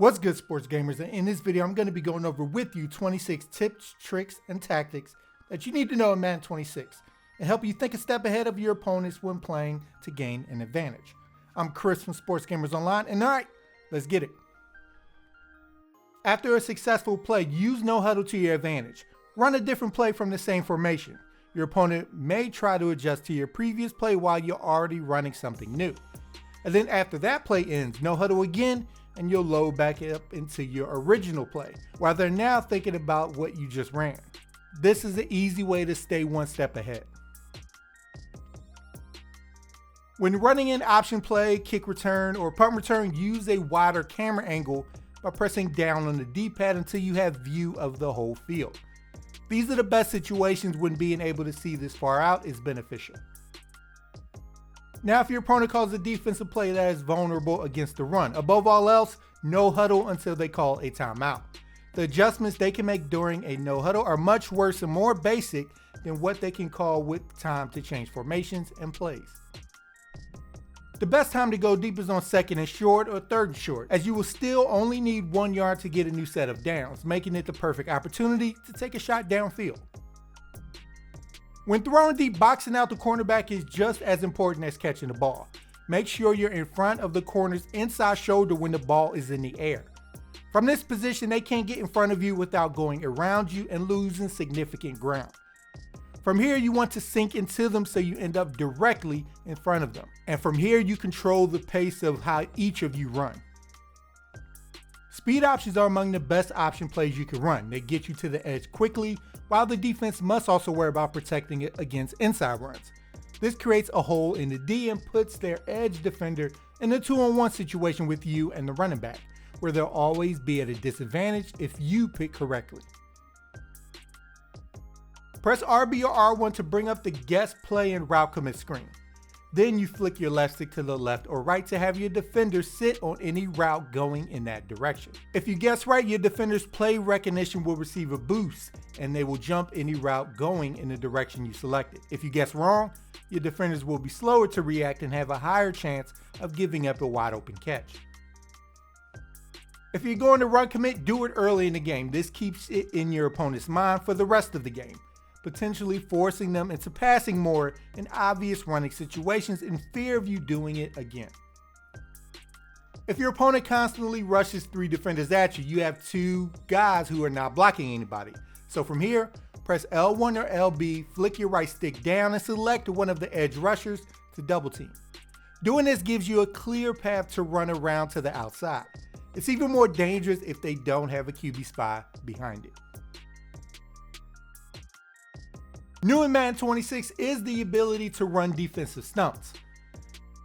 What's good, sports gamers? And in this video, I'm going to be going over with you 26 tips, tricks, and tactics that you need to know in Madden 26 and help you think a step ahead of your opponents when playing to gain an advantage. I'm Chris from Sports Gamers Online, and alright, let's get it. After a successful play, use no huddle to your advantage. Run a different play from the same formation. Your opponent may try to adjust to your previous play while you're already running something new. And then after that play ends, no huddle again, and you'll load back up into your original play, while they're now thinking about what you just ran. This is an easy way to stay one step ahead. When running an option play, kick return, or punt return, use a wider camera angle by pressing down on the D-pad until you have view of the whole field. These are the best situations when being able to see this far out is beneficial. Now, if your opponent calls a defensive play that is vulnerable against the run, above all else, no huddle until they call a timeout. The adjustments they can make during a no huddle are much worse and more basic than what they can call with time to change formations and plays. The best time to go deep is on second and short or third and short, as you will still only need 1 yard to get a new set of downs, making it the perfect opportunity to take a shot downfield. When throwing deep, boxing out the cornerback is just as important as catching the ball. Make sure you're in front of the corner's inside shoulder when the ball is in the air. From this position, they can't get in front of you without going around you and losing significant ground. From here, you want to sink into them so you end up directly in front of them. And from here, you control the pace of how each of you run. Speed options are among the best option plays you can run. They get you to the edge quickly, while the defense must also worry about protecting it against inside runs. This creates a hole in the D and puts their edge defender in a 2-on-1 situation with you and the running back, where they'll always be at a disadvantage if you pick correctly. Press RB or R1 to bring up the guess play and route commit screen. Then you flick your left stick to the left or right to have your defender sit on any route going in that direction. If you guess right, your defender's play recognition will receive a boost and they will jump any route going in the direction you selected. If you guess wrong, your defenders will be slower to react and have a higher chance of giving up a wide open catch. If you're going to run commit, do it early in the game. This keeps it in your opponent's mind for the rest of the game, potentially forcing them into passing more in obvious running situations in fear of you doing it again. If your opponent constantly rushes 3 defenders at you, you have 2 guys who are not blocking anybody. So from here, press L1 or LB, flick your right stick down and select one of the edge rushers to double team. Doing this gives you a clear path to run around to the outside. It's even more dangerous if they don't have a QB spy behind it. New in Madden 26 is the ability to run defensive stunts.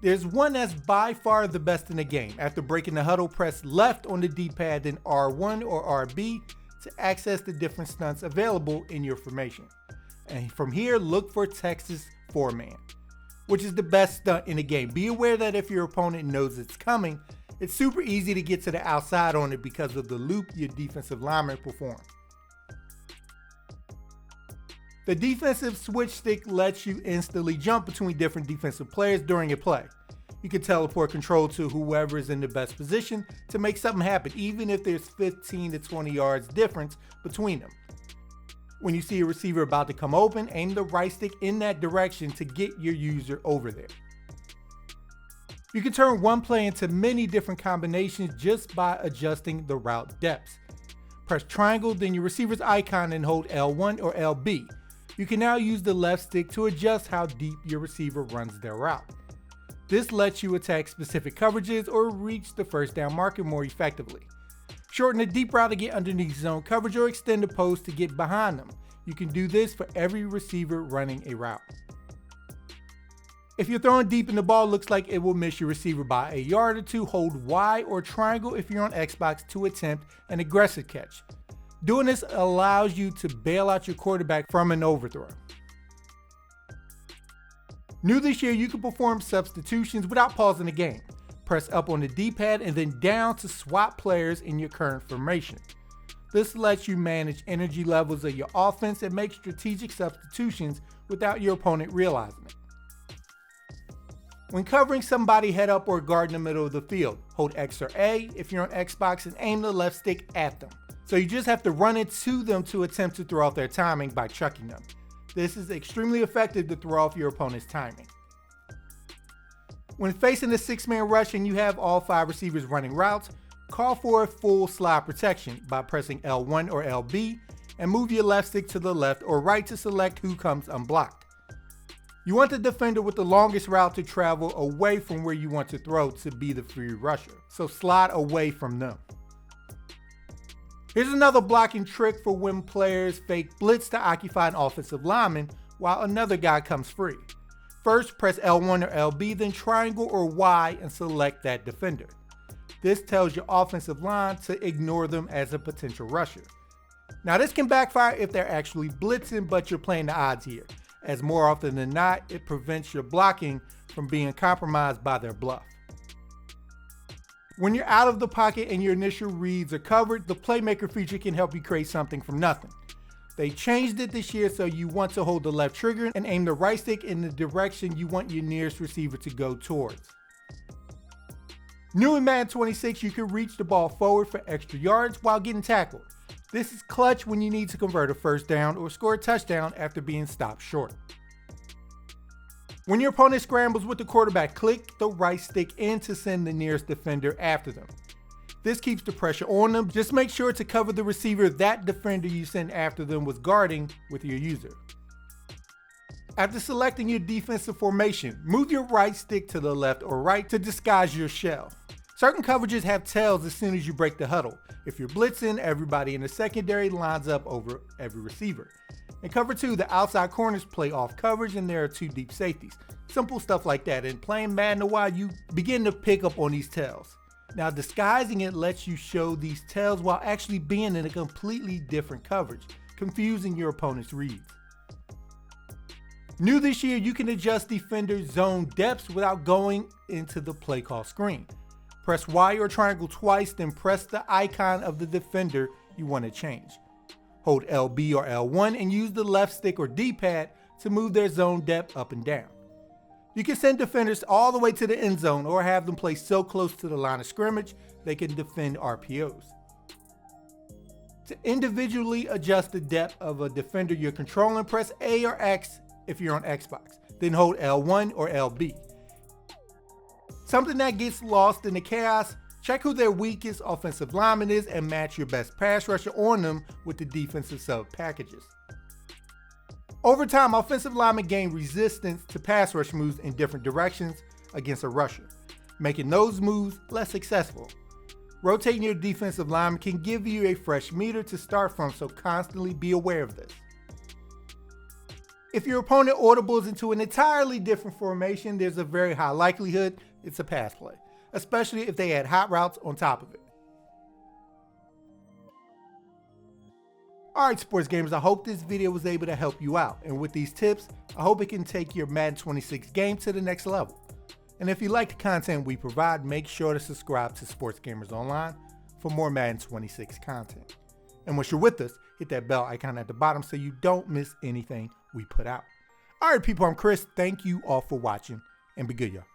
There's one that's by far the best in the game. After breaking the huddle, press left on the D-pad, then R1 or RB to access the different stunts available in your formation. And from here, look for Texas 4-man, which is the best stunt in the game. Be aware that if your opponent knows it's coming, it's super easy to get to the outside on it because of the loop your defensive linemen perform. The defensive switch stick lets you instantly jump between different defensive players during a play. You can teleport control to whoever is in the best position to make something happen, even if there's 15 to 20 yards difference between them. When you see a receiver about to come open, aim the right stick in that direction to get your user over there. You can turn one play into many different combinations just by adjusting the route depths. Press triangle, then your receiver's icon, and hold L1 or LB. You can now use the left stick to adjust how deep your receiver runs their route. This lets you attack specific coverages or reach the first down marker more effectively. Shorten the deep route to get underneath zone coverage or extend the post to get behind them. You can do this for every receiver running a route. If you're throwing deep and the ball looks like it will miss your receiver by a yard or two, hold Y or triangle if you're on Xbox to attempt an aggressive catch. Doing this allows you to bail out your quarterback from an overthrow. New this year, you can perform substitutions without pausing the game. Press up on the D-pad and then down to swap players in your current formation. This lets you manage energy levels of your offense and make strategic substitutions without your opponent realizing it. When covering somebody head up or guard in the middle of the field, hold X or A if you're on Xbox and aim the left stick at them. So you just have to run into them to attempt to throw off their timing by chucking them. This is extremely effective to throw off your opponent's timing. When facing a 6-man rush and you have all 5 receivers running routes, call for a full slide protection by pressing L1 or LB and move your left stick to the left or right to select who comes unblocked. You want the defender with the longest route to travel away from where you want to throw to be the free rusher, so slide away from them. Here's another blocking trick for when players fake blitz to occupy an offensive lineman while another guy comes free. First, press L1 or LB, then triangle or Y and select that defender. This tells your offensive line to ignore them as a potential rusher. Now this can backfire if they're actually blitzing, but you're playing the odds here, as more often than not, it prevents your blocking from being compromised by their bluff. When you're out of the pocket and your initial reads are covered, the Playmaker feature can help you create something from nothing. They changed it this year, so you want to hold the left trigger and aim the right stick in the direction you want your nearest receiver to go towards. New in Madden 26, you can reach the ball forward for extra yards while getting tackled. This is clutch when you need to convert a first down or score a touchdown after being stopped short. When your opponent scrambles with the quarterback, click the right stick in to send the nearest defender after them. This keeps the pressure on them. Just make sure to cover the receiver that defender you send after them was guarding with your user. After selecting your defensive formation, move your right stick to the left or right to disguise your shell. Certain coverages have tails as soon as you break the huddle. If you're blitzing, everybody in the secondary lines up over every receiver. In cover 2, the outside corners play off coverage and there are 2 deep safeties. Simple stuff like that. And playing Madden a while, you begin to pick up on these tails. Now disguising it lets you show these tails while actually being in a completely different coverage, confusing your opponent's reads. New this year, you can adjust defender zone depths without going into the play call screen. Press Y or triangle twice, then press the icon of the defender you want to change. Hold LB or L1 and use the left stick or D-pad to move their zone depth up and down. You can send defenders all the way to the end zone or have them play so close to the line of scrimmage they can defend RPOs. To individually adjust the depth of a defender you're controlling, press A or X if you're on Xbox, then hold L1 or LB. Something that gets lost in the chaos, check who their weakest offensive lineman is and match your best pass rusher on them with the defensive sub packages. Over time, offensive linemen gain resistance to pass rush moves in different directions against a rusher, making those moves less successful. Rotating your defensive lineman can give you a fresh meter to start from, so constantly be aware of this. If your opponent audibles into an entirely different formation, there's a very high likelihood it's a pass play, especially if they add hot routes on top of it. Alright sports gamers, I hope this video was able to help you out, and with these tips, I hope it can take your Madden 26 game to the next level. And if you like the content we provide, make sure to subscribe to Sports Gamers Online for more Madden 26 content. And once you're with us, hit that bell icon at the bottom so you don't miss anything we put out. Alright people, I'm Chris, thank you all for watching, and be good y'all.